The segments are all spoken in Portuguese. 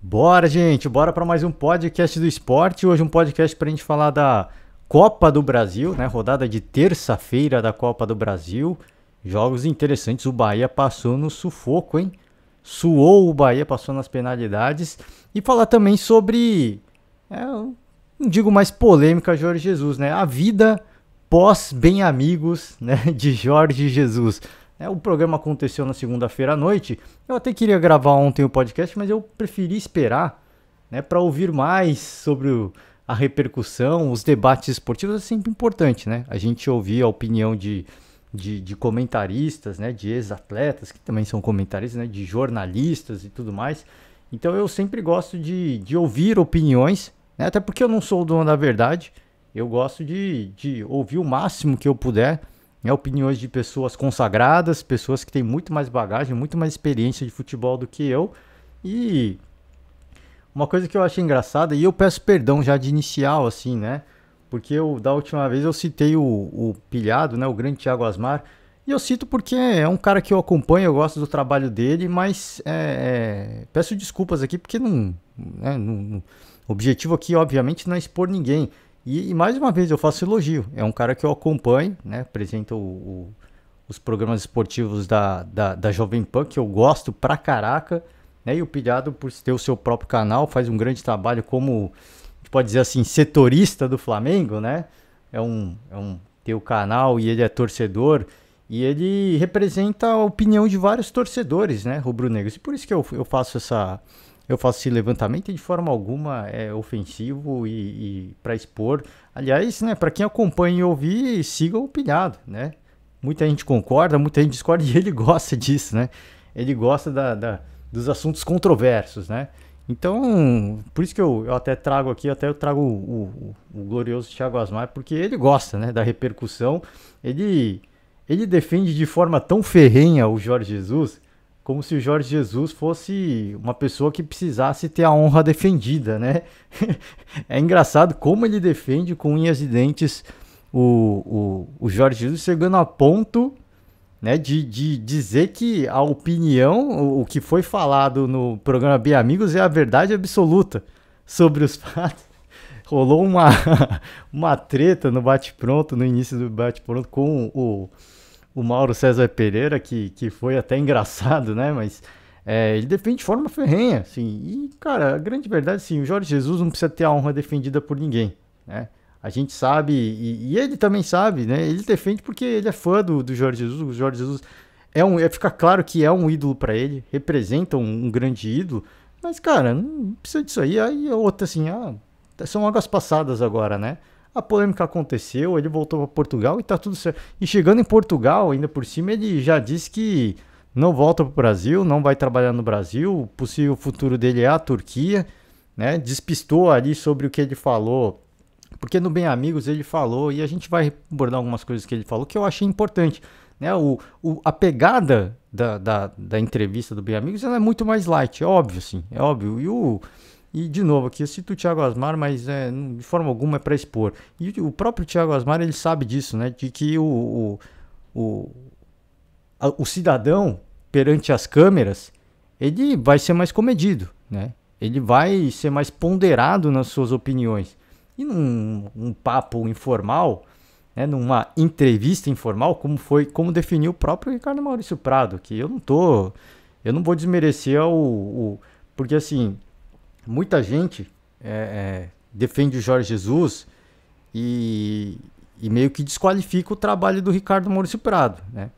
Bora, gente, bora para mais um podcast do esporte. Hoje um podcast para a gente falar da Copa do Brasil, né? Rodada de terça-feira da Copa do Brasil. Jogos interessantes. O Bahia passou no sufoco, hein? Suou o Bahia, passou nas penalidades. E falar também sobre, não digo mais polêmica, Jorge Jesus, né? A vida pós-bem amigos, né? De Jorge Jesus. O programa aconteceu na segunda-feira à noite. Eu até queria gravar ontem o podcast, mas eu preferi esperar, né, para ouvir mais sobre a repercussão, os debates esportivos. É sempre importante, né? A gente ouvir a opinião de comentaristas, né, de ex-atletas, que também são comentaristas, né, de jornalistas e tudo mais. Então eu sempre gosto de ouvir opiniões, né, até porque eu não sou o dono da verdade. Eu gosto de ouvir o máximo que eu puder. Opiniões de pessoas consagradas, pessoas que têm muito mais bagagem, muito mais experiência de futebol do que eu. E uma coisa que eu achei engraçada, e eu peço perdão já de inicial, assim, né? Porque da última vez eu citei o Pilhado, né? O grande Thiago Asmar. E eu cito porque é um cara que eu acompanho, eu gosto do trabalho dele, mas peço desculpas aqui porque o objetivo aqui, obviamente, não é expor ninguém. E mais uma vez eu faço elogio. É um cara que eu acompanho, né? Apresenta os programas esportivos da Jovem Pan, que eu gosto pra caraca. Né? E o Pilhado, por ter o seu próprio canal, faz um grande trabalho como, a gente pode dizer assim, setorista do Flamengo, né? Tem o canal e ele é torcedor. E ele representa a opinião de vários torcedores, né, rubro-negros. E por isso que eu faço esse levantamento, e de forma alguma é ofensivo e para expor. Aliás, né, para quem acompanha e ouvir, siga o Pilhado, né? Muita gente concorda, muita gente discorda e ele gosta disso, né? Ele gosta dos assuntos controversos, né? Então, por isso que eu até trago aqui, eu trago o glorioso Thiago Asmar, porque ele gosta, né, da repercussão. Ele defende de forma tão ferrenha o Jorge Jesus, como se o Jorge Jesus fosse uma pessoa que precisasse ter a honra defendida, né? É engraçado como ele defende com unhas e dentes o Jorge Jesus, chegando a ponto, né, de dizer que a opinião, o que foi falado no programa Bem Amigos é a verdade absoluta sobre os fatos. Rolou uma treta no bate-pronto, no início do bate-pronto com o Mauro César Pereira, que foi até engraçado, né? Mas ele defende de forma ferrenha, assim. E, cara, a grande verdade, sim, o Jorge Jesus não precisa ter a honra defendida por ninguém, né? A gente sabe, e ele também sabe, né? Ele defende porque ele é fã do Jorge Jesus. O Jorge Jesus fica claro que é um ídolo para ele, representa um grande ídolo. Mas, cara, não precisa disso aí. Aí outra, assim, são águas passadas agora, né? A polêmica aconteceu, ele voltou para Portugal e tá tudo certo. E chegando em Portugal, ainda por cima, ele já disse que não volta para o Brasil, não vai trabalhar no Brasil, o possível futuro dele é a Turquia, né? Despistou ali sobre o que ele falou, porque no Bem Amigos ele falou, e a gente vai abordar algumas coisas que ele falou que eu achei importante, né? A pegada da entrevista do Bem Amigos, ela é muito mais light, é óbvio, sim, é óbvio. E, de novo, aqui eu cito o Thiago Asmar, mas de forma alguma é para expor. E o próprio Thiago Asmar, ele sabe disso, né? De que o cidadão, perante as câmeras, ele vai ser mais comedido, né? Ele vai ser mais ponderado nas suas opiniões. E num papo informal, né? Numa entrevista informal, como definiu o próprio Ricardo Maurício Prado, que eu não vou desmerecer porque assim, muita gente defende o Jorge Jesus e meio que desqualifica o trabalho do Ricardo Maurício Prado, né?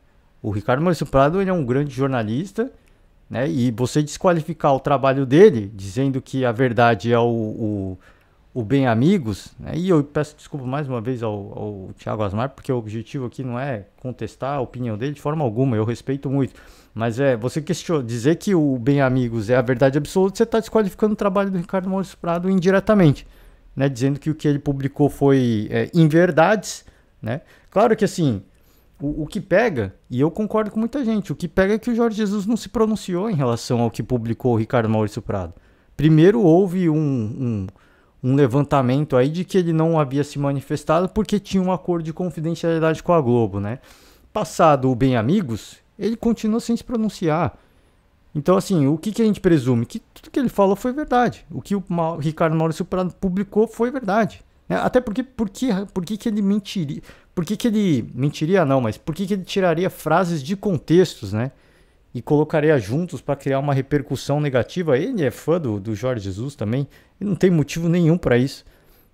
O Ricardo Maurício Prado, ele é um grande jornalista, né? E você desqualificar o trabalho dele, dizendo que a verdade é o Bem Amigos, né? E eu peço desculpa mais uma vez ao Thiago Asmar, porque o objetivo aqui não é contestar a opinião dele de forma alguma, eu respeito muito. Mas você dizer que o Bem Amigos é a verdade absoluta, você está desqualificando o trabalho do Ricardo Maurício Prado indiretamente, né? Dizendo que o que ele publicou foi inverdades, né? Claro que assim, o que pega, e eu concordo com muita gente, o que pega é que o Jorge Jesus não se pronunciou em relação ao que publicou o Ricardo Maurício Prado. Primeiro houve um levantamento aí de que ele não havia se manifestado porque tinha um acordo de confidencialidade com a Globo, né? Passado o Bem Amigos, ele continua sem se pronunciar. Então, assim, o que a gente presume? Que tudo que ele falou foi verdade. O que o Ricardo Maurício Prado publicou foi verdade. Né? Até porque, por que ele mentiria? Por que ele mentiria, não, mas por que ele tiraria frases de contextos, né? E colocaria juntos para criar uma repercussão negativa? Ele é fã do Jorge Jesus também. Ele não tem motivo nenhum para isso,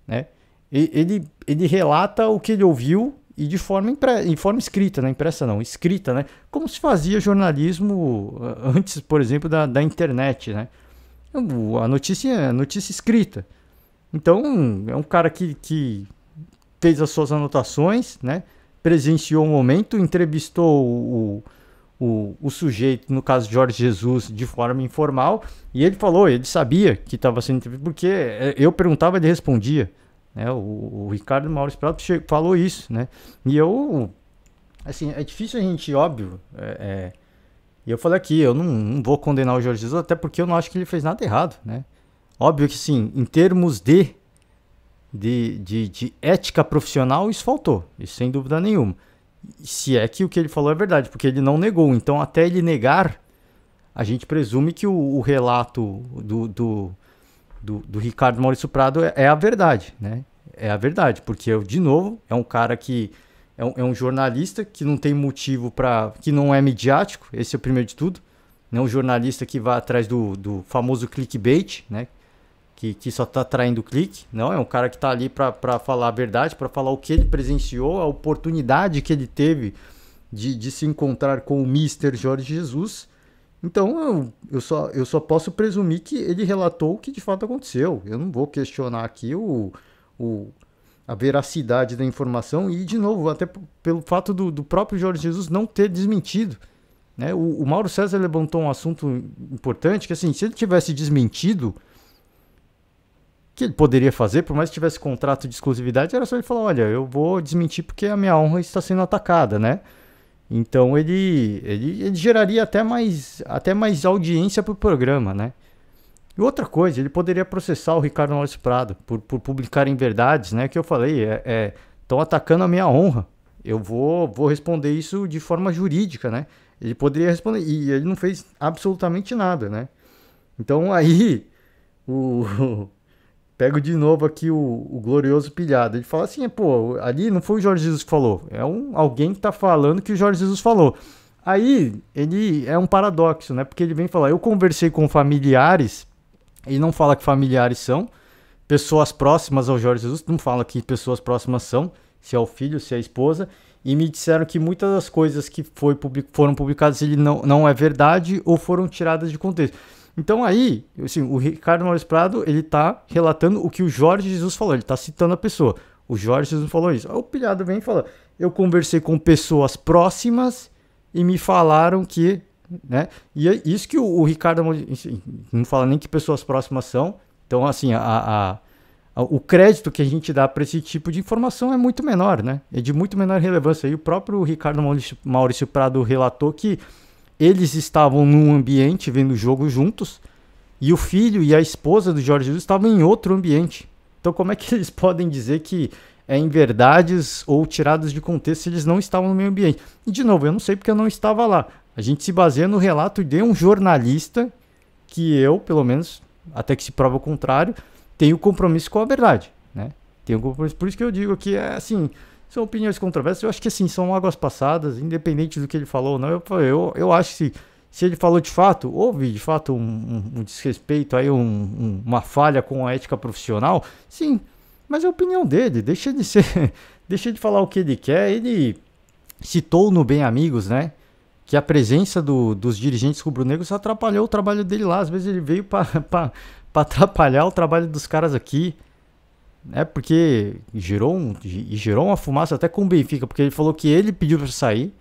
né? Ele relata o que ele ouviu e de forma, em forma escrita, né? Impressa não, escrita, né? Como se fazia jornalismo antes, por exemplo, da internet, né? A notícia escrita. Então, é um cara que fez as suas anotações, né? Presenciou o momento, entrevistou o sujeito, no caso Jorge Jesus, de forma informal, e ele falou, ele sabia que estava sendo entrevistado, porque eu perguntava, ele respondia. Né? O Ricardo Maurício Prado falou isso, né? E eu, assim, é difícil a gente, óbvio, e eu falei aqui, eu não vou condenar o Jorge Jesus, até porque eu não acho que ele fez nada errado, né? Óbvio que sim, em termos de ética profissional, isso faltou, isso sem dúvida nenhuma. Se é que o que ele falou é verdade, porque ele não negou. Então, até ele negar, a gente presume que o relato do Ricardo Maurício Prado é a verdade, né? É a verdade, porque, de novo, é um cara que é um jornalista que não tem motivo para... que não é midiático, esse é o primeiro de tudo. Não é um jornalista que vai atrás do famoso clickbait, né? Que só está atraindo clique. Não, é um cara que está ali para falar a verdade, para falar o que ele presenciou, a oportunidade que ele teve de se encontrar com o Mister Jorge Jesus. Então eu só posso presumir que ele relatou o que de fato aconteceu. Eu não vou questionar aqui a veracidade da informação e, de novo, até pelo fato do próprio Jorge Jesus não ter desmentido. Né? O Mauro César levantou um assunto importante, que assim, se ele tivesse desmentido, que ele poderia fazer, por mais que tivesse contrato de exclusividade, era só ele falar, olha, eu vou desmentir porque a minha honra está sendo atacada, né? Então ele geraria até mais audiência para o programa, né? E outra coisa, ele poderia processar o Ricardo Maurício Prado por publicar inverdades, né? Que eu falei, estão atacando a minha honra. Eu vou responder isso de forma jurídica, né? Ele poderia responder, e ele não fez absolutamente nada, né? Então aí, pego de novo aqui o glorioso pilhado. Ele fala assim, pô, ali não foi o Jorge Jesus que falou, é alguém que tá falando que o Jorge Jesus falou. Aí, ele é um paradoxo, né? Porque ele vem falar, eu conversei com familiares, ele não fala que familiares são, pessoas próximas ao Jorge Jesus, não fala que pessoas próximas são, se é o filho, se é a esposa, e me disseram que muitas das coisas que foram publicadas ele não é verdade ou foram tiradas de contexto. Então aí, assim, o Ricardo Maurício Prado, ele tá relatando o que o Jorge Jesus falou, ele tá citando a pessoa. O Jorge Jesus falou isso. Aí o pilhado vem e fala, eu conversei com pessoas próximas e me falaram que, né? E é isso que o Ricardo não fala nem que pessoas próximas são. Então, assim, o crédito que a gente dá para esse tipo de informação é muito menor, né? É de muito menor relevância. E o próprio Ricardo Maurício Prado relatou que eles estavam num ambiente vendo o jogo juntos e o filho e a esposa do Jorge Jesus estavam em outro ambiente. Então como é que eles podem dizer que é em verdades ou tirados de contexto se eles não estavam no meio ambiente? E de novo, eu não sei porque eu não estava lá. A gente se baseia no relato de um jornalista que eu, pelo menos, até que se prova o contrário, tenho compromisso com a verdade, né? Tenho compromisso. Por isso que eu digo que é assim... São opiniões controversas, eu acho que assim, são águas passadas, independente do que ele falou ou não. Eu acho que se ele falou de fato, houve de fato um desrespeito, aí uma falha com a ética profissional, sim, mas é a opinião dele, deixa de falar o que ele quer. Ele citou no Bem Amigos, né, que a presença dos dirigentes rubro-negros atrapalhou o trabalho dele lá, às vezes ele veio para atrapalhar o trabalho dos caras aqui. Porque gerou uma fumaça até com o Benfica, porque ele falou que ele pediu para sair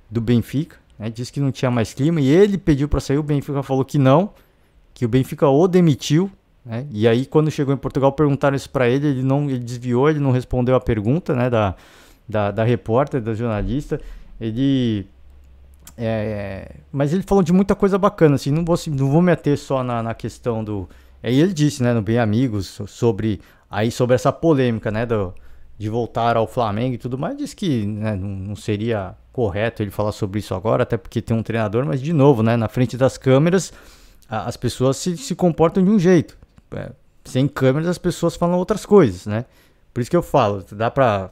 do Benfica, né? Disse que não tinha mais clima e ele pediu para sair, o Benfica falou que não, que o Benfica o demitiu, né? E aí quando chegou em Portugal perguntaram isso para ele, ele desviou, ele não respondeu a pergunta, né, da repórter, da jornalista. Mas ele falou de muita coisa bacana, assim, não vou me ater só na questão do... Aí ele disse, né, no Bem Amigos, sobre essa polêmica, né, de voltar ao Flamengo e tudo mais, disse que, né, não seria correto ele falar sobre isso agora, até porque tem um treinador, mas de novo, né, na frente das câmeras, as pessoas se comportam de um jeito. Sem câmeras as pessoas falam outras coisas, né? Por isso que eu falo, dá pra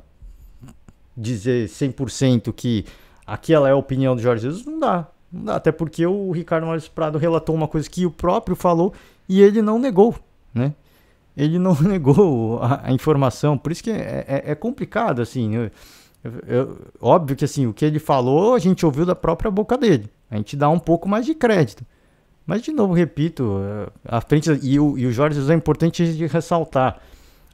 dizer 100% que aquela é a opinião do Jorge Jesus? Não dá. Não dá, até porque o Ricardo Maurício Prado relatou uma coisa que o próprio falou e ele não negou, né? Ele não negou a informação, por isso que é complicado, assim. Óbvio que assim, o que ele falou a gente ouviu da própria boca dele, a gente dá um pouco mais de crédito. Mas, de novo, repito, a frente, e o Jorge Jesus é importante de ressaltar.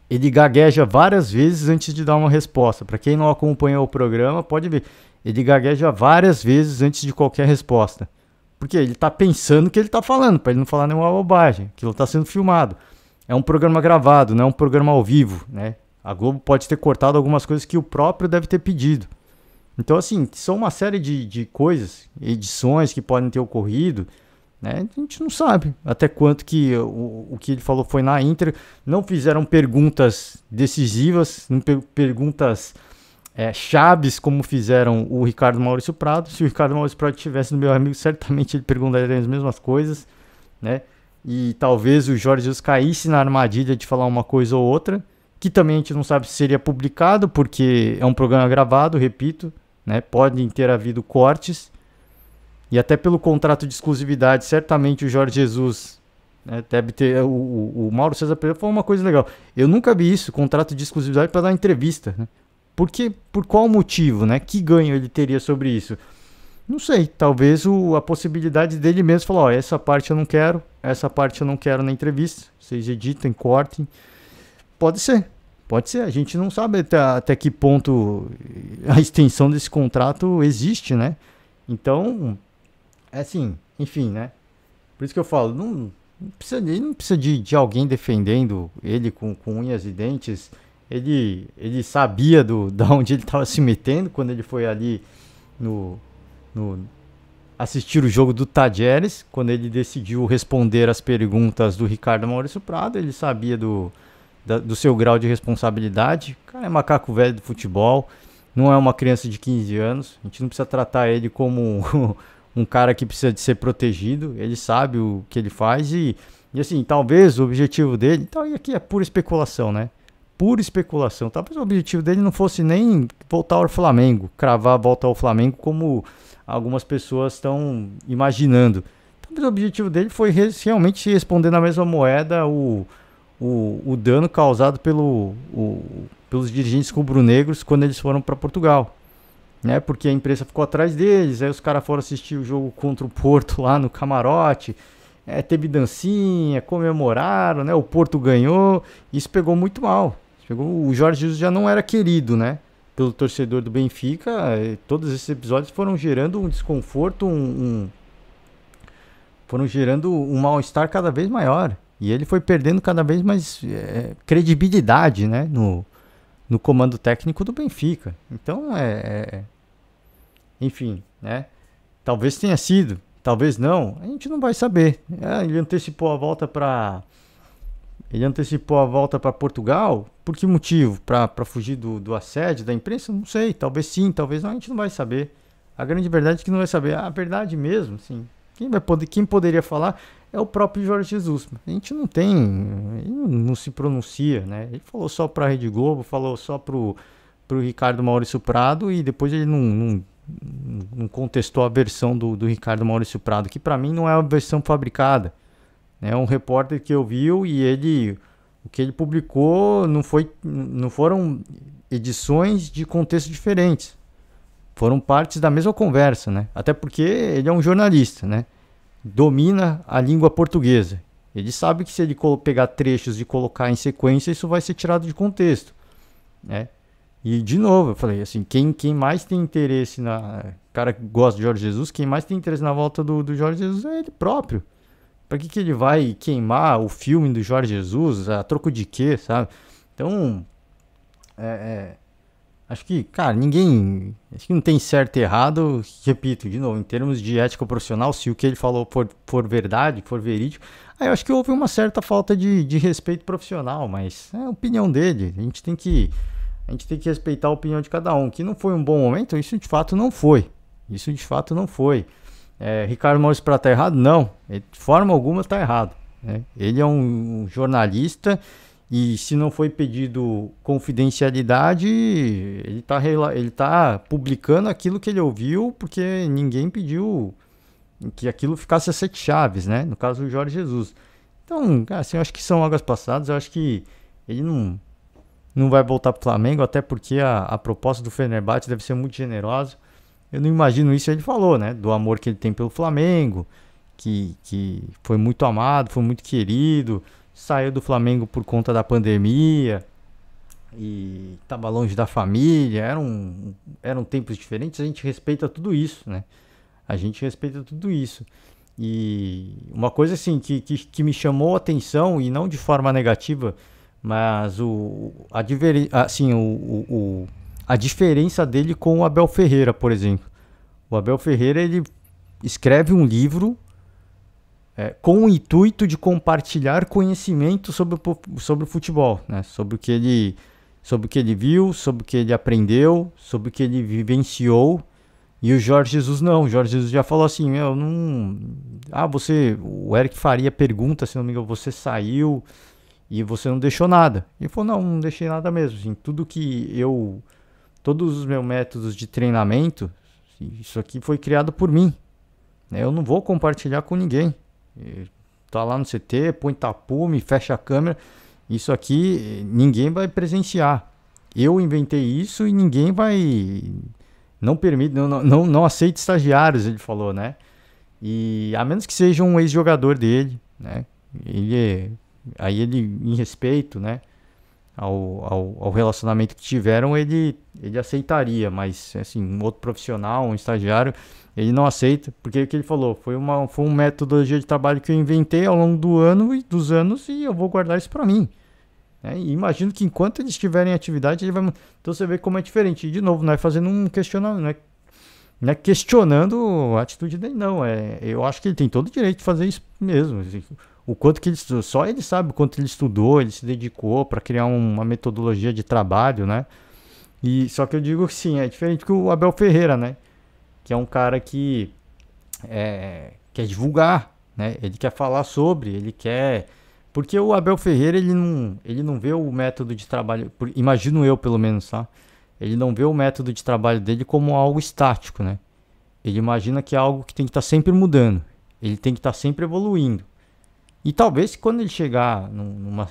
Ele gagueja várias vezes antes de dar uma resposta. Para quem não acompanhou o programa, pode ver. Ele gagueja várias vezes antes de qualquer resposta. Porque ele está pensando o que ele está falando, para ele não falar nenhuma bobagem. Aquilo está sendo filmado. É um programa gravado, não é um programa ao vivo, né? A Globo pode ter cortado algumas coisas que o próprio deve ter pedido. Então, assim, são uma série de coisas, edições que podem ter ocorrido, né? A gente não sabe até quanto que o que ele falou foi na íntegra. Não fizeram perguntas decisivas, perguntas chaves como fizeram o Ricardo Maurício Prado. Se o Ricardo Maurício Prado estivesse no meu amigo, certamente ele perguntaria as mesmas coisas, né? E talvez o Jorge Jesus caísse na armadilha de falar uma coisa ou outra, que também a gente não sabe se seria publicado, porque é um programa gravado, repito, né? Podem ter havido cortes. E até pelo contrato de exclusividade, certamente o Jorge Jesus, né, deve ter. O Mauro César Pereira falou uma coisa legal. Eu nunca vi isso, contrato de exclusividade para dar entrevista. Né? Por qual motivo? Né? Que ganho ele teria sobre isso? Não sei. Talvez a possibilidade dele mesmo falar: ó, essa parte eu não quero, essa parte eu não quero na entrevista. Vocês editem, cortem. Pode ser. Pode ser. A gente não sabe até que ponto a extensão desse contrato existe, né? Então. Assim, enfim, né? Por isso que eu falo, ele não precisa de alguém defendendo ele com unhas e dentes. Ele sabia da onde ele estava se metendo quando ele foi ali no assistir o jogo do Tadieres, quando ele decidiu responder as perguntas do Ricardo Maurício Prado. Ele sabia do seu grau de responsabilidade. O cara é macaco velho do futebol, não é uma criança de 15 anos. A gente não precisa tratar ele como um cara que precisa de ser protegido. Ele sabe o que ele faz e assim, talvez o objetivo dele, então, e aqui é pura especulação, né? Pura especulação. Talvez o objetivo dele não fosse nem voltar ao Flamengo, cravar a volta ao Flamengo como algumas pessoas estão imaginando. Talvez o objetivo dele foi realmente responder na mesma moeda o dano causado pelos dirigentes rubro-negros quando eles foram para Portugal. Né, porque a imprensa ficou atrás deles, aí os caras foram assistir o jogo contra o Porto lá no camarote, teve dancinha, comemoraram, né, o Porto ganhou, isso pegou muito mal. O Jorge Jesus já não era querido, né, pelo torcedor do Benfica. Todos esses episódios foram gerando um desconforto, foram gerando um mal-estar cada vez maior, e ele foi perdendo cada vez mais credibilidade, né, no comando técnico do Benfica. Então enfim, né? Talvez tenha sido, talvez não, a gente não vai saber. Ele antecipou a volta para Portugal. Por que motivo? Para fugir do assédio da imprensa? Não sei. Talvez sim, talvez não. A gente não vai saber. A grande verdade é que não vai saber. A verdade mesmo, sim. Quem poderia falar é o próprio Jorge Jesus. A gente não tem, ele não se pronuncia, né? Ele falou só para a Rede Globo, falou só pro Ricardo Maurício Prado e depois ele não contestou a versão do Ricardo Maurício Prado, que para mim não é uma versão fabricada. É um repórter que ouviu e o que ele publicou não foram edições de contextos diferentes. Foram partes da mesma conversa, né? Até porque ele é um jornalista, né? Domina a língua portuguesa. Ele sabe que se ele pegar trechos e colocar em sequência, isso vai ser tirado de contexto, né? E, de novo, eu falei assim, quem mais tem interesse cara que gosta de Jorge Jesus, quem mais tem interesse na volta do Jorge Jesus é ele próprio. Pra que ele vai queimar o filme do Jorge Jesus, a troco de quê, sabe? Então, acho que, cara, acho que não tem certo e errado. Repito, de novo, em termos de ética profissional, se o que ele falou for verdade, for verídico, aí eu acho que houve uma certa falta de respeito profissional, mas é a opinião dele. A gente tem que a gente tem que respeitar a opinião de cada um. Que não foi um bom momento, isso de fato não foi. Isso de fato não foi. Ricardo Maurício Prata tá errado? Não. Ele, de forma alguma está errado. Né? Ele é um jornalista e se não foi pedido confidencialidade, ele tá publicando aquilo que ele ouviu porque ninguém pediu que aquilo ficasse a sete chaves, né? No caso do Jorge Jesus. Então, assim, eu acho que são águas passadas. Eu acho que ele não vai voltar para o Flamengo, até porque a proposta do Fenerbahçe deve ser muito generosa. Eu não imagino isso, ele falou, né? Do amor que ele tem pelo Flamengo, que foi muito amado, foi muito querido, saiu do Flamengo por conta da pandemia e estava longe da família, eram tempos diferentes, a gente respeita tudo isso, né? A gente respeita tudo isso. E uma coisa assim que me chamou a atenção, e não de forma negativa, mas a diferença dele com o Abel Ferreira, por exemplo. O Abel Ferreira, ele escreve um livro com o intuito de compartilhar conhecimento sobre o futebol, né? Sobre o que ele viu, sobre o que ele aprendeu, sobre o que ele vivenciou. E o Jorge Jesus não. O Jorge Jesus já falou assim, meu, não... o Eric Faria pergunta, se não me engano, você saiu e você não deixou nada. Ele falou, não deixei nada mesmo. Assim, todos os meus métodos de treinamento, isso aqui foi criado por mim. Eu não vou compartilhar com ninguém. Tá lá no CT, põe tapume, fecha a câmera. Isso aqui ninguém vai presenciar. Eu inventei isso e ninguém vai... Não aceita estagiários, ele falou, né? E a menos que seja um ex-jogador dele, né? Aí ele, em respeito, né? Ao relacionamento que tiveram, ele aceitaria, mas assim, um outro profissional, um estagiário, ele não aceita, porque o que ele falou, foi uma metodologia de trabalho que eu inventei ao longo dos anos e eu vou guardar isso para mim. E imagino que enquanto eles estiverem em atividade, ele vai... Então você vê como é diferente. E de novo, não é fazendo um questionamento, não é questionando a atitude dele, não. Eu acho que ele tem todo o direito de fazer isso mesmo. O quanto que ele estudou, só ele sabe o quanto ele estudou, ele se dedicou para criar uma metodologia de trabalho, né? E só que eu digo que sim, é diferente que o Abel Ferreira, né? Que é um cara que quer divulgar, né? Ele quer falar sobre, ele quer... Porque o Abel Ferreira, ele não vê o método de trabalho, imagino eu pelo menos, tá? Ele não vê o método de trabalho dele como algo estático, né? Ele imagina que é algo que tem que estar sempre mudando, ele tem que estar sempre evoluindo. E talvez quando ele chegar numa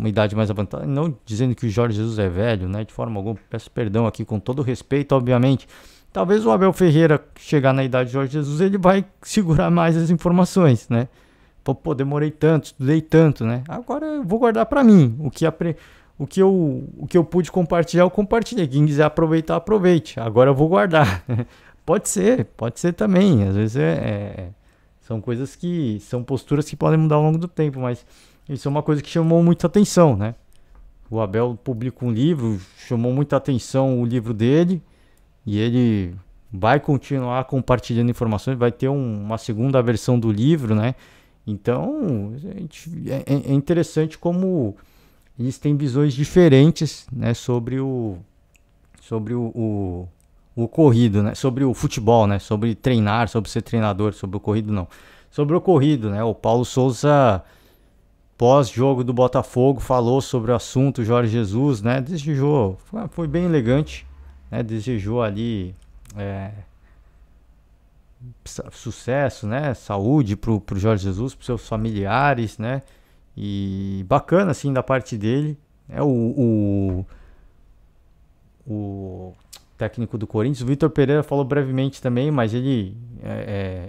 idade mais avançada, não dizendo que o Jorge Jesus é velho, né? De forma alguma, peço perdão aqui com todo respeito, obviamente. Talvez o Abel Ferreira chegar na idade de Jorge Jesus, ele vai segurar mais as informações, né? Pô, demorei tanto, estudei tanto, né? Agora eu vou guardar para mim. O que eu pude compartilhar, eu compartilhei. Quem quiser aproveitar, aproveite. Agora eu vou guardar. Pode ser também. Às vezes são coisas são posturas que podem mudar ao longo do tempo, mas isso é uma coisa que chamou muita atenção, né? O Abel publica um livro, chamou muita atenção o livro dele, e ele vai continuar compartilhando informações, vai ter uma segunda versão do livro, né? Então, é interessante como eles têm visões diferentes, né, sobre o ocorrido, né, sobre o futebol, né, sobre treinar, sobre ser treinador, sobre o ocorrido não. Sobre o ocorrido, né, o Paulo Souza, pós-jogo do Botafogo, falou sobre o assunto Jorge Jesus, né, desejou, foi bem elegante, né, desejou ali... sucesso, né, saúde pro Jorge Jesus, pros seus familiares, né, e bacana assim da parte dele, o técnico do Corinthians, o Vitor Pereira, falou brevemente também, mas ele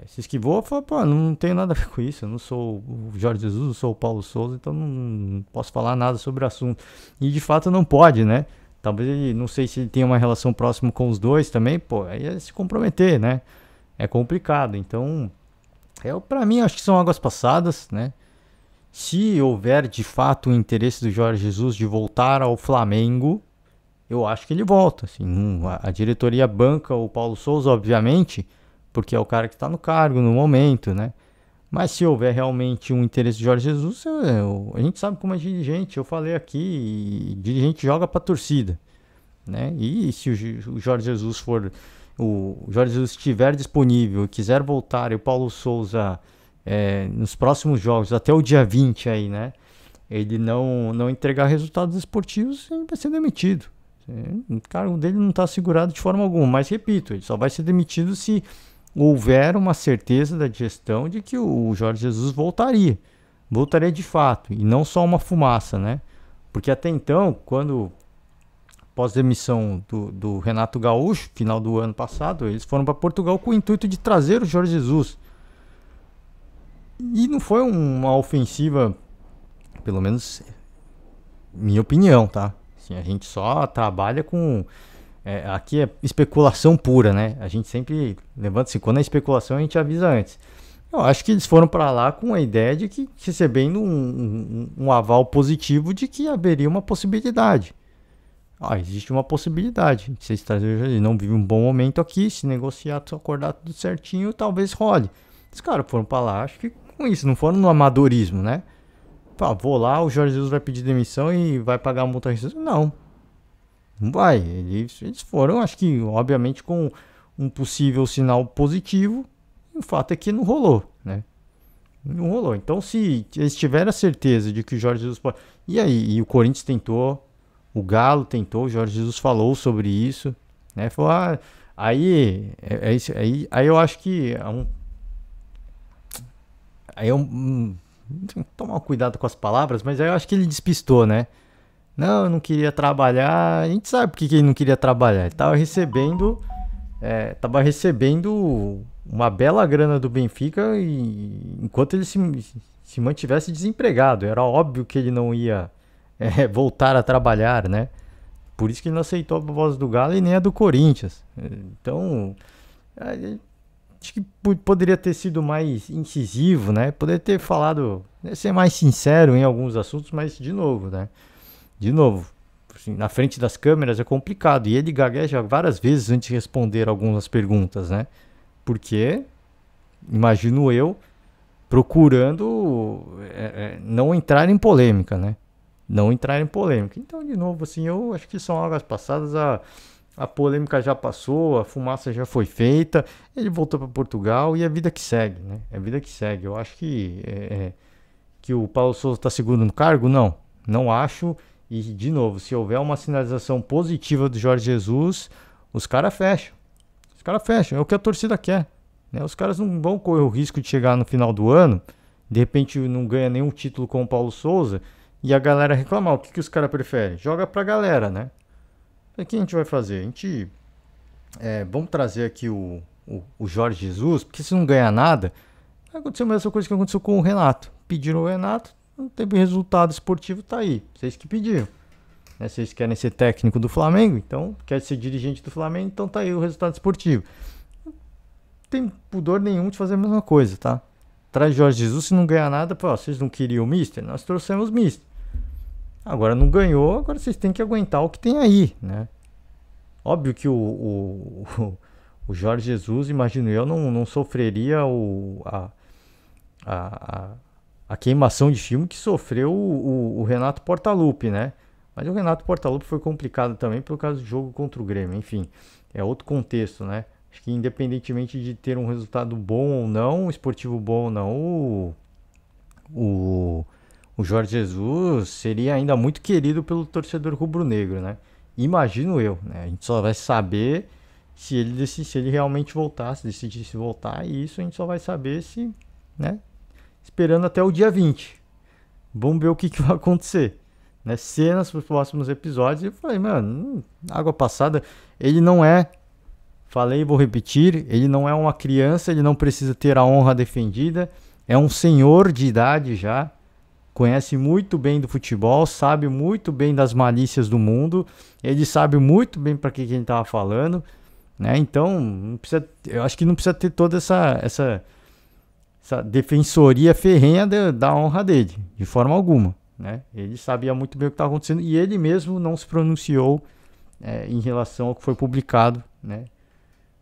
se esquivou, falou, pô, não tenho nada a ver com isso, eu não sou o Jorge Jesus, não sou o Paulo Souza, então não posso falar nada sobre o assunto, e de fato não pode, né, talvez ele, não sei se ele tem uma relação próxima com os dois também, pô, aí é se comprometer, né. É complicado, então para mim acho que são águas passadas, né? Se houver de fato o interesse do Jorge Jesus de voltar ao Flamengo, eu acho que ele volta. Assim, a diretoria banca o Paulo Souza, obviamente, porque é o cara que está no cargo no momento, né? Mas se houver realmente um interesse do Jorge Jesus, a gente sabe como é dirigente, eu falei aqui, dirigente joga para torcida. né? E se o Jorge Jesus for, o Jorge Jesus estiver disponível e quiser voltar, e o Paulo Souza nos próximos jogos, até o dia 20 aí, né? Ele não entregar resultados esportivos, ele vai ser demitido. O cargo dele não está assegurado de forma alguma, mas repito, ele só vai ser demitido se houver uma certeza da gestão de que o Jorge Jesus voltaria de fato, e não só uma fumaça, né? Porque até então, quando pós-demissão do Renato Gaúcho, final do ano passado, eles foram para Portugal com o intuito de trazer o Jorge Jesus. E não foi uma ofensiva, pelo menos minha opinião, tá? Assim, a gente só trabalha com... aqui é especulação pura, né? A gente sempre levanta assim, quando é especulação a gente avisa antes. Eu acho que eles foram para lá com a ideia de que, recebendo um aval positivo de que haveria uma possibilidade. Existe uma possibilidade. Vocês não vivem um bom momento aqui, se negociar, se acordar tudo certinho, talvez role. Os caras foram para lá, acho que com isso, não foram no amadorismo, né? Vou lá, o Jorge Jesus vai pedir demissão e vai pagar a multa. Não vai. Eles foram, acho que, obviamente, com um possível sinal positivo. O fato é que não rolou, né? Não rolou. Então, se eles tiverem a certeza de que o Jorge Jesus pode... E aí? E o Corinthians tentou, o Galo tentou, o Jorge Jesus falou sobre isso, né? Falou, aí eu acho que tem que tomar cuidado com as palavras, mas aí eu acho que ele despistou, né? Não, eu não queria trabalhar. A gente sabe por que ele não queria trabalhar. Ele tava recebendo uma bela grana do Benfica enquanto ele se mantivesse desempregado. Era óbvio que ele não ia voltar a trabalhar, né? Por isso que ele não aceitou a voz do Galo e nem a do Corinthians. Então, acho que poderia ter sido mais incisivo, né? Poderia ter falado, ser mais sincero em alguns assuntos, mas de novo, né? Assim, na frente das câmeras é complicado. E ele gagueja várias vezes antes de responder algumas perguntas, né? Porque, imagino eu, procurando não entrar em polêmica, né? Não entrar em polêmica. Então, de novo, assim, eu acho que são águas passadas. A polêmica já passou, a fumaça já foi feita. Ele voltou para Portugal e é a vida que segue, né? É a vida que segue. Eu acho que o Paulo Sousa está seguro no cargo? Não acho. E, de novo, se houver uma sinalização positiva do Jorge Jesus, os caras fecham. É o que a torcida quer, né? Os caras não vão correr o risco de chegar no final do ano, de repente não ganha nenhum título com o Paulo Sousa, e a galera reclamar. O que os caras preferem? Joga pra galera, né? O que a gente vai fazer? A gente... vamos trazer aqui o Jorge Jesus, porque se não ganhar nada, vai acontecer a mesma coisa que aconteceu com o Renato. Pediram o Renato, não teve resultado esportivo, tá aí. Vocês que pediram. Vocês querem ser técnico do Flamengo, então querem ser dirigente do Flamengo, então tá aí o resultado esportivo. Não tem pudor nenhum de fazer a mesma coisa, tá? Traz Jorge Jesus, se não ganhar nada, vocês não queriam o Mister? Nós trouxemos o Mister. Agora não ganhou, agora vocês têm que aguentar o que tem aí, né? Óbvio que o Jorge Jesus, imagino eu, não sofreria a queimação de filme que sofreu o Renato Portaluppi, né? Mas o Renato Portaluppi foi complicado também por causa do jogo contra o Grêmio. Enfim, é outro contexto, né? Acho que independentemente de ter um resultado bom ou não, um esportivo bom ou não, o Jorge Jesus seria ainda muito querido pelo torcedor rubro-negro, né? Imagino eu, né? A gente só vai saber se ele realmente voltar, se decidisse voltar, e isso a gente só vai saber se, né? Esperando até o dia 20. Vamos ver o que vai acontecer. Né, cenas para os próximos episódios. E eu falei, mano, água passada. Ele não é, falei e vou repetir, ele não é uma criança, ele não precisa ter a honra defendida. É um senhor de idade já, conhece muito bem do futebol, sabe muito bem das malícias do mundo, ele sabe muito bem para que ele estava falando, né? Então, não precisa, eu acho que não precisa ter toda essa defensoria ferrenha da honra dele, de forma alguma. Né? Ele sabia muito bem o que estava acontecendo e ele mesmo não se pronunciou em relação ao que foi publicado, né?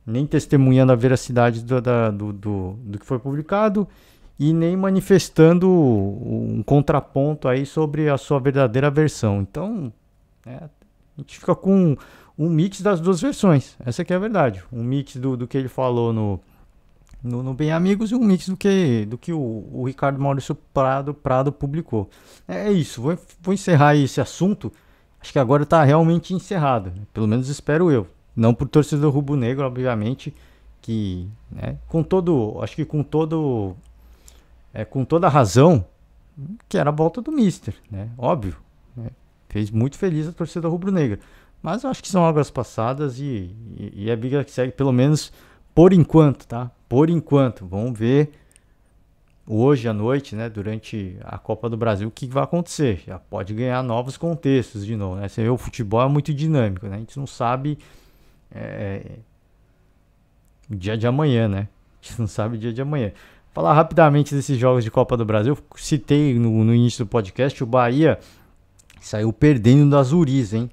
Nem testemunhando a veracidade do que foi publicado e nem manifestando um contraponto aí sobre a sua verdadeira versão. Então, a A gente fica com um mix das duas versões. Essa que é a verdade. Um mix do que ele falou no Bem Amigos e um mix do que o Ricardo Maurício Prado publicou. É isso. Vou encerrar esse assunto. Acho que agora está realmente encerrado. Pelo menos espero eu. Não por torcedor rubro-negro, obviamente, que, né, acho que com toda a razão, que era a volta do Mister, né? Óbvio, né? Fez muito feliz a torcida rubro-negra. Mas eu acho que são águas passadas e a briga que segue, pelo menos por enquanto, tá? Por enquanto. Vamos ver hoje à noite, né? Durante a Copa do Brasil, o que vai acontecer. Já pode ganhar novos contextos de novo, né? Você vê, o futebol é muito dinâmico, né? A gente não sabe o dia de amanhã, né? A gente não sabe o dia de amanhã. Falar rapidamente desses jogos de Copa do Brasil. Citei no início do podcast, o Bahia saiu perdendo das Zuris, hein?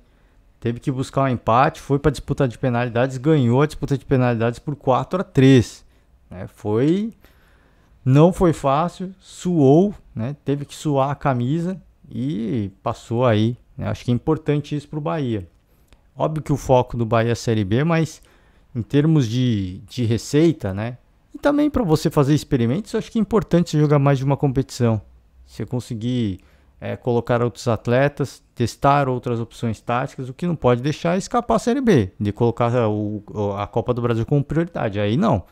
Teve que buscar um empate, foi para disputa de penalidades, ganhou a disputa de penalidades por 4-3. Né? Não foi fácil, suou, né? Teve que suar a camisa e passou aí. Né? Acho que é importante isso para o Bahia. Óbvio que o foco do Bahia é a Série B, mas em termos de receita, né? E também para você fazer experimentos, eu acho que é importante você jogar mais de uma competição. Você conseguir colocar outros atletas, testar outras opções táticas, o que não pode deixar é escapar a Série B, de colocar a Copa do Brasil como prioridade. Aí não.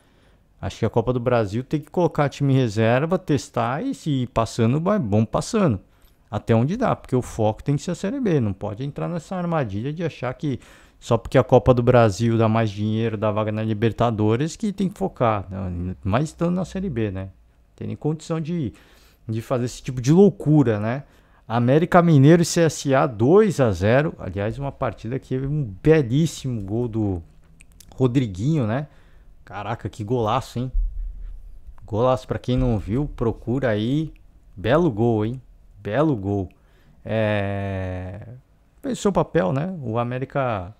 Acho que a Copa do Brasil tem que colocar time em reserva, testar e se ir passando, vamos passando. Até onde dá, porque o foco tem que ser a Série B. Não pode entrar nessa armadilha de achar que só porque a Copa do Brasil dá mais dinheiro, dá vaga na Libertadores, que tem que focar. Mas estando na Série B, né? Tem condição de fazer esse tipo de loucura, né? América Mineiro e CSA 2-0. Aliás, uma partida que teve um belíssimo gol do Rodriguinho, né? Caraca, que golaço, hein? Golaço, pra quem não viu, procura aí. Belo gol, hein? Belo gol. Fez o seu papel, né? O América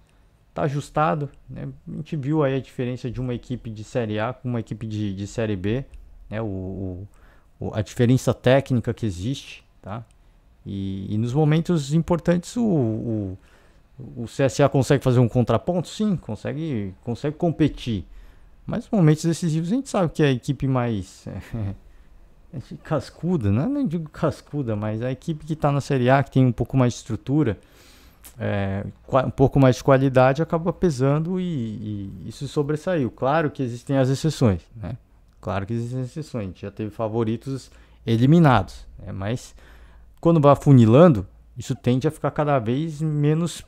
tá ajustado, né? A gente viu aí a diferença de uma equipe de Série A com uma equipe de Série B, né? A diferença técnica que existe, tá? E nos momentos importantes o CSA consegue fazer um contraponto? Sim, consegue competir. Mas nos momentos decisivos a gente sabe que é a equipe mais cascuda, né? Não digo cascuda, mas a equipe que está na Série A, que tem um pouco mais de estrutura, um pouco mais de qualidade, acaba pesando e isso sobressaiu. Claro que existem as exceções, né? Claro que existem as exceções. A gente já teve favoritos eliminados, né? Mas quando vai afunilando, isso tende a ficar cada vez menos.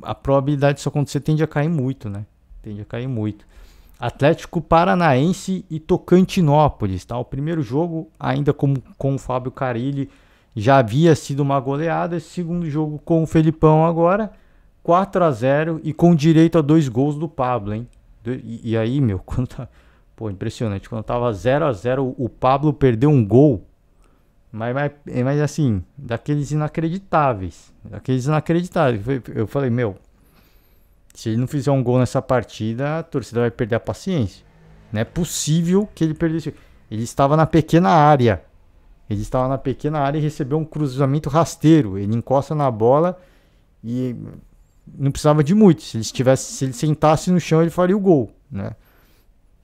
A probabilidade disso acontecer tende a cair muito, né? Tende a cair muito. Atlético Paranaense e Tocantinópolis, tá? O primeiro jogo, ainda com o Fábio Carille, já havia sido uma goleada. Esse segundo jogo com o Felipão agora, 4-0 e com direito a 2 gols do Pablo, hein? E aí, meu, quando tá... Pô, impressionante. Quando tava 0-0, o Pablo perdeu um gol. Mas assim, daqueles inacreditáveis. Eu falei, meu, se ele não fizer um gol nessa partida, a torcida vai perder a paciência. Não é possível que ele perdesse. Ele estava na pequena área. E recebeu um cruzamento rasteiro. Ele encosta na bola e não precisava de muito. Se ele sentasse no chão, ele faria o gol, né?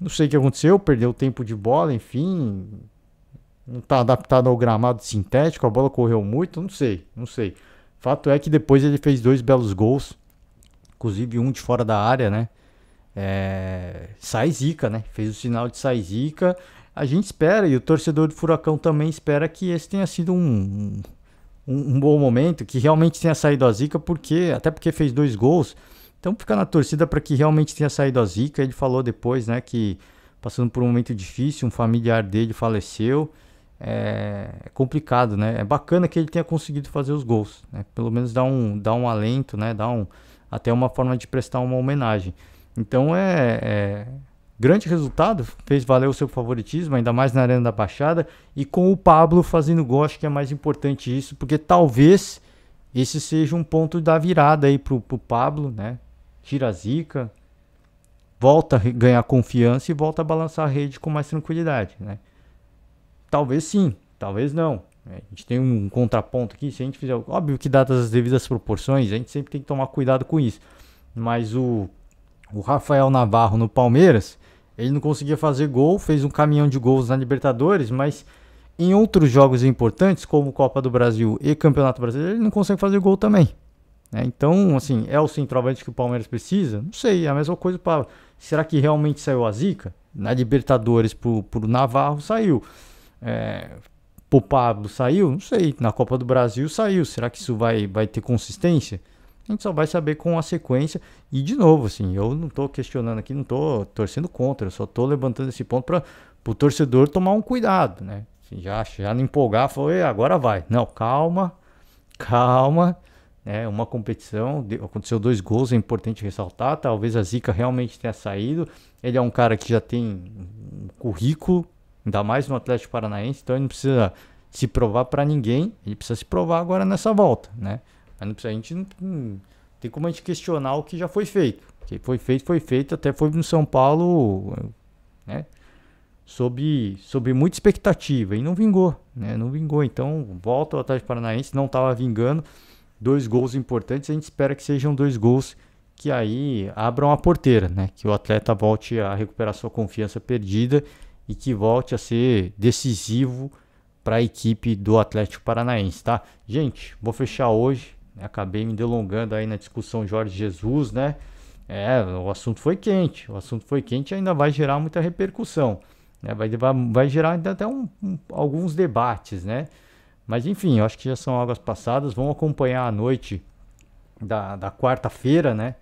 Não sei o que aconteceu, perdeu o tempo de bola, enfim. Não está adaptado ao gramado sintético, a bola correu muito, não sei. Fato é que depois ele fez 2 belos gols, inclusive um de fora da área, né? Sai zica, né? Fez o sinal de sai zica. A gente espera, e o torcedor do Furacão também espera, que esse tenha sido um bom momento, que realmente tenha saído a zica, até porque fez 2 gols. Então fica na torcida para que realmente tenha saído a zica. Ele falou depois, né, que passando por um momento difícil, um familiar dele faleceu. É complicado, né? É bacana que ele tenha conseguido fazer os gols, né? Pelo menos dá um alento, né? Até uma forma de prestar uma homenagem. Então grande resultado, fez valer o seu favoritismo, ainda mais na Arena da Baixada, e com o Pablo fazendo gol. Acho que é mais importante isso, porque talvez esse seja um ponto da virada aí pro Pablo, né? Tira a zica, volta a ganhar confiança e volta a balançar a rede com mais tranquilidade, né? Talvez sim, talvez não. A gente tem um contraponto aqui, se a gente fizer, óbvio que dadas as devidas proporções, a gente sempre tem que tomar cuidado com isso. Mas o Rafael Navarro no Palmeiras, ele não conseguia fazer gol, fez um caminhão de gols na Libertadores, mas em outros jogos importantes, como Copa do Brasil e Campeonato Brasileiro, ele não consegue fazer gol também. Então, assim, é o centroavante que o Palmeiras precisa? Não sei, é a mesma coisa para... Será que realmente saiu a zica? Na Libertadores pro Navarro saiu. Pro Pablo saiu? Não sei. Na Copa do Brasil saiu. Será que isso vai ter consistência? A gente só vai saber com a sequência. E de novo, assim, eu não tô questionando aqui, não tô torcendo contra. Eu só tô levantando esse ponto para o torcedor tomar um cuidado, né? Assim, já não empolgar, foi agora vai. Não, calma. Uma competição, aconteceu 2 gols, é importante ressaltar. Talvez a zica realmente tenha saído. Ele é um cara que já tem um currículo, ainda mais no Atlético Paranaense, então ele não precisa se provar para ninguém. Ele precisa se provar agora nessa volta, né? Mas não precisa, a gente não tem como a gente questionar o que já foi feito. O que foi feito, até foi no São Paulo, né? Sob muita expectativa e não vingou, né? Não vingou. Então volta ao Atlético Paranaense, não estava vingando. 2 gols importantes, a gente espera que sejam 2 gols que aí abram a porteira, né? Que o atleta volte a recuperar sua confiança perdida e que volte a ser decisivo para a equipe do Atlético Paranaense, tá? Gente, vou fechar hoje, né? Acabei me delongando aí na discussão Jorge Jesus, né? O assunto foi quente, e ainda vai gerar muita repercussão, né? Vai gerar ainda até alguns debates, né? Mas enfim, eu acho que já são águas passadas. Vamos acompanhar a noite da quarta-feira, né?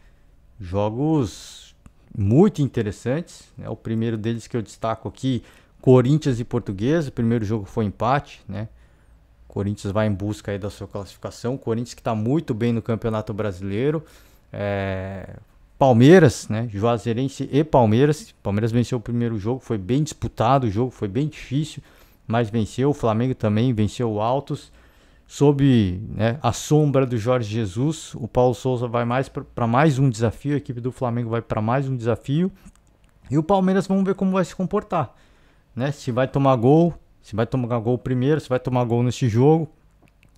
Jogos muito interessantes, né? O primeiro deles que eu destaco aqui, Corinthians e Portuguesa. O primeiro jogo foi empate, né? Corinthians vai em busca aí da sua classificação. Corinthians que está muito bem no Campeonato Brasileiro. Palmeiras, né? Juazeirense e Palmeiras. Palmeiras venceu o primeiro jogo, foi bem disputado o jogo, foi bem difícil, mas venceu. O Flamengo também venceu o Altos. Sob, né, a sombra do Jorge Jesus, o Paulo Souza vai para mais um desafio. A equipe do Flamengo vai para mais um desafio. E o Palmeiras, vamos ver como vai se comportar, né? Se vai tomar gol, se vai tomar gol primeiro, se vai tomar gol nesse jogo,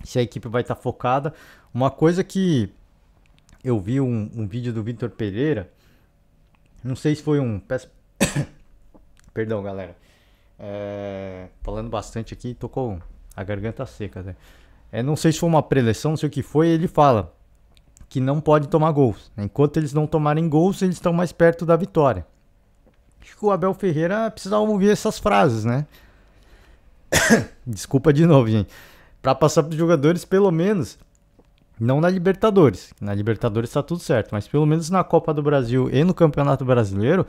se a equipe vai estar focada. Uma coisa que eu vi um vídeo do Vitor Pereira, não sei se foi perdão, galera. Falando bastante aqui, tocou a garganta seca, né? Não sei se foi uma preleção, não sei o que foi. Ele fala que não pode tomar gols, né? Enquanto eles não tomarem gols, eles estão mais perto da vitória. Acho que o Abel Ferreira precisava ouvir essas frases, né? Desculpa de novo, gente. Para passar para os jogadores, pelo menos, não na Libertadores. Na Libertadores está tudo certo, mas pelo menos na Copa do Brasil e no Campeonato Brasileiro,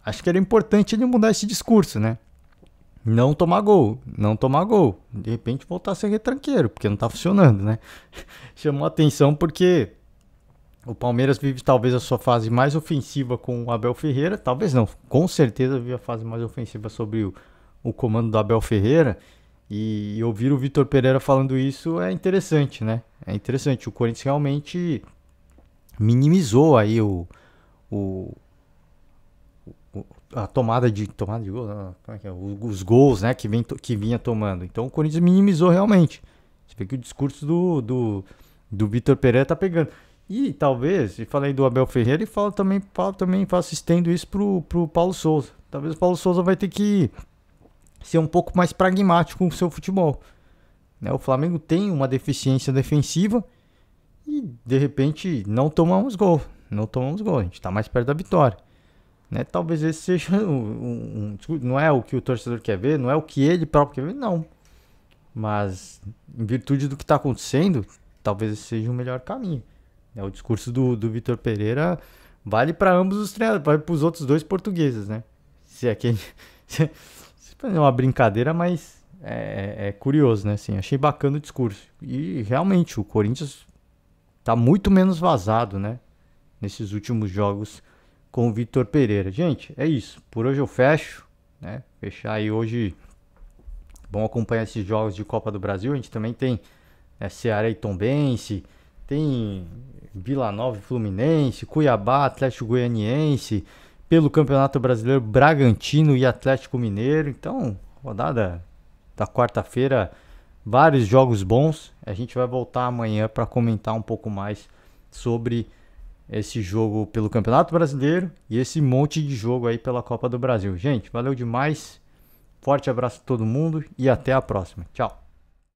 acho que era importante ele mudar esse discurso, né? Não tomar gol. De repente voltar a ser retranqueiro, porque não tá funcionando, né? Chamou atenção porque o Palmeiras vive talvez a sua fase mais ofensiva com o Abel Ferreira. Talvez não, com certeza vive a fase mais ofensiva sobre o comando do Abel Ferreira. E ouvir o Vitor Pereira falando isso é interessante, né? É interessante. O Corinthians realmente minimizou aí a tomada de gol, não, como é que é? Os gols, né, que vinha tomando. Então o Corinthians minimizou realmente. Você vê que o discurso do Vitor Pereira tá pegando. E talvez, e falei do Abel Ferreira, e falo também faço estendo isso pro Paulo Souza. Talvez o Paulo Souza vai ter que ser um pouco mais pragmático com o seu futebol, né? O Flamengo tem uma deficiência defensiva e de repente não tomamos gol. A gente tá mais perto da vitória, né? Talvez esse seja não é o que o torcedor quer ver, não é o que ele próprio quer ver, não. Mas em virtude do que está acontecendo, talvez esse seja o melhor caminho. O discurso do Vitor Pereira vale para ambos os treinadores, vale para os outros 2 portugueses, né? Se é que é uma brincadeira, mas é curioso, né? Assim, achei bacana o discurso. E realmente o Corinthians tá muito menos vazado, né? Nesses últimos jogos com o Vitor Pereira. Gente, é isso. Por hoje eu fecho, né? Fechar aí hoje. Vamos acompanhar esses jogos de Copa do Brasil. A gente também tem Ceará e Tombense, tem Vila Nova e Fluminense, Cuiabá, Atlético Goianiense, pelo Campeonato Brasileiro, Bragantino e Atlético Mineiro. Então, rodada da quarta-feira vários jogos bons. A gente vai voltar amanhã para comentar um pouco mais sobre esse jogo pelo Campeonato Brasileiro e esse monte de jogo aí pela Copa do Brasil. Gente, valeu demais. Forte abraço a todo mundo e até a próxima. Tchau.